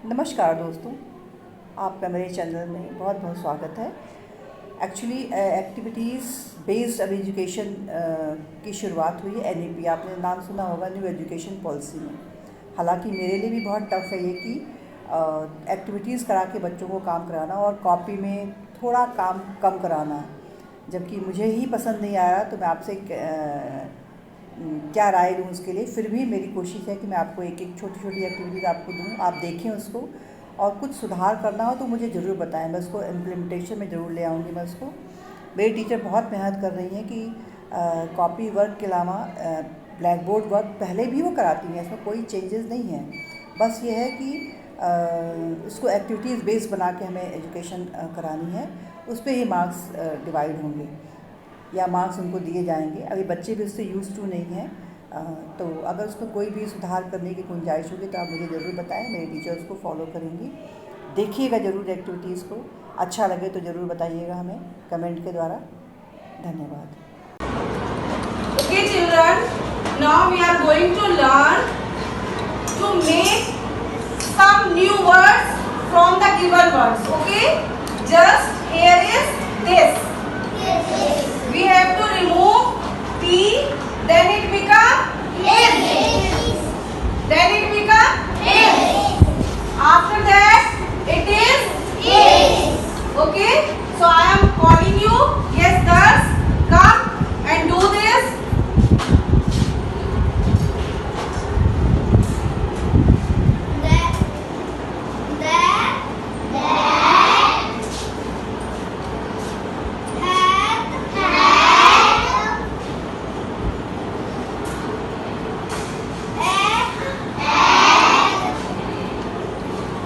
नमस्कार दोस्तों, आपका मेरे चैनल में बहुत बहुत स्वागत है। एक्चुअली एक्टिविटीज़ बेस्ड अब एजुकेशन की शुरुआत हुई है NEP, आपने नाम सुना होगा, न्यू एजुकेशन पॉलिसी में। हालांकि मेरे लिए भी बहुत टफ है ये कि एक्टिविटीज़ करा के बच्चों को काम कराना और कॉपी में थोड़ा काम कम कराना, जबकि मुझे ही पसंद नहीं आया। तो मैं आपसे क्या राय लूँ उसके लिए। फिर भी मेरी कोशिश है कि मैं आपको एक एक छोटी छोटी एक्टिविटीज़ आपको दूँ, आप देखें उसको, और कुछ सुधार करना हो तो मुझे ज़रूर बताएं। मैं उसको इम्प्लीमेंटेशन में ज़रूर ले आऊँगी। मैं उसको, मेरी टीचर बहुत मेहनत कर रही हैं कि कॉपी वर्क के अलावा ब्लैक बोर्ड वर्क पहले भी वो कराती हैं, इसमें कोई चेंजेस नहीं है। बस ये है कि उसको एक्टिविटीज़ बेस्ड बना के हमें एजुकेशन करानी है। उस पर ही मार्क्स डिवाइड होंगे या मार्क्स उनको दिए जाएंगे। अभी बच्चे भी उससे यूज़ टू नहीं हैं। तो अगर उसमें कोई भी सुधार करने की गुंजाइश होगी तो आप मुझे ज़रूर बताएं। मेरी टीचर उसको फॉलो करेंगी। देखिएगा ज़रूर एक्टिविटीज़ को, अच्छा लगे तो ज़रूर बताइएगा हमें कमेंट के द्वारा। धन्यवाद। Okay children, now we are going to learn to make some new words from the given words. Okay, just here is this. We have to remove T, then it become is. Then it become is. After that it is. Okay, so I am calling you. Yes, girls, come and do this.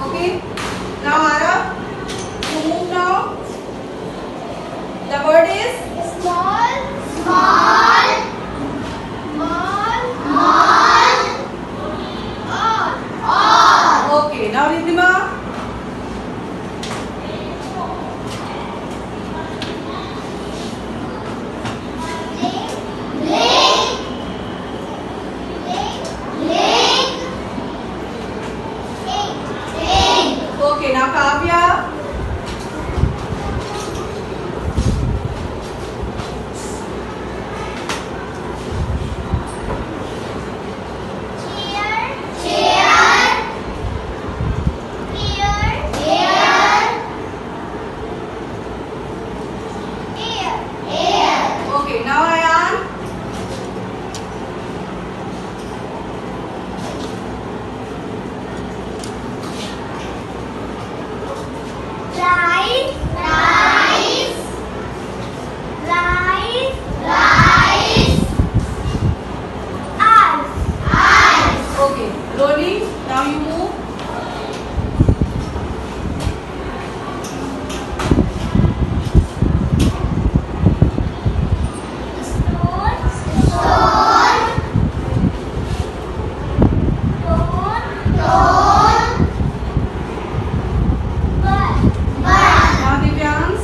Okay, now Arav, you move now. The word is Small. okay. Now Ridhima. Okay, now Kavya. Okay, now Ayan. Okay, Rolly, now you move. Now Divyans.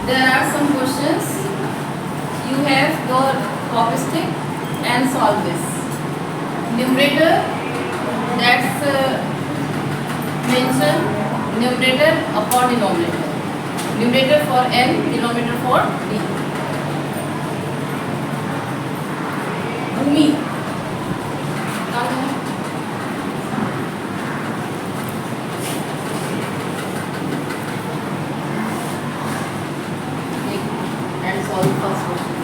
There are some questions. You have your copy stick and solve this. Numerator, that's mention numerator upon denominator. Numerator for N, denominator for D. Bhumi. And solve the first question.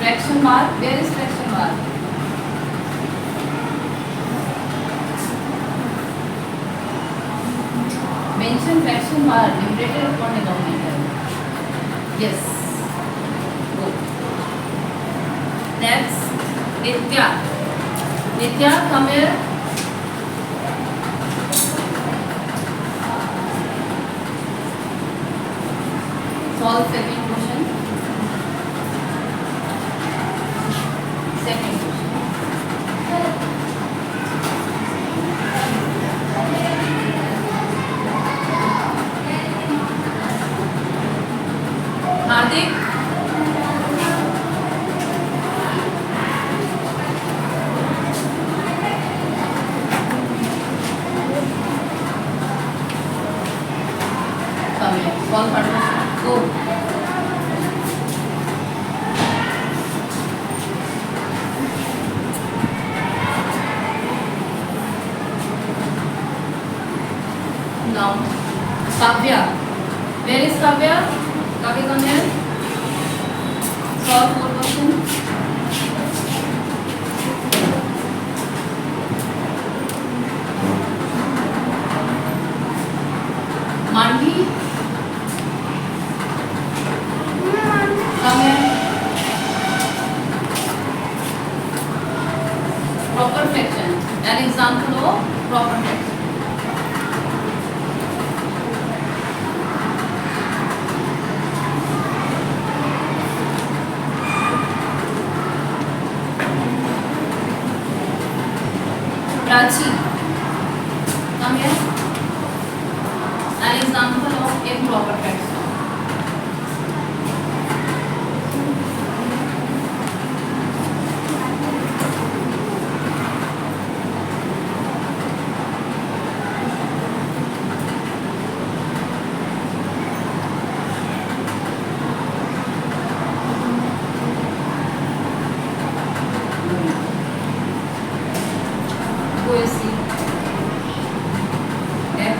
Fraction bar, where is fraction bar? Mention fraction bar, numerator upon denominator. Yes. Good. Next, Nitya. Nitya, come here. solve second question. Second question. Hardik, solve third question. Go. Now, Kavya. Where is Kavya? Kavya, come here. Solve 4 questions. Manvi. Come here. Proper flexion. An example of proper flexion. Prachi, come here. An example of improper flexion. Poesy. X.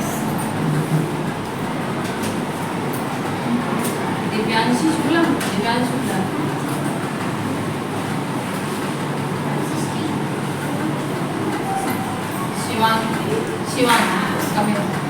Divyanshi Shukla. Divyansh Shukla. Shivangi. Shivangi. Come here.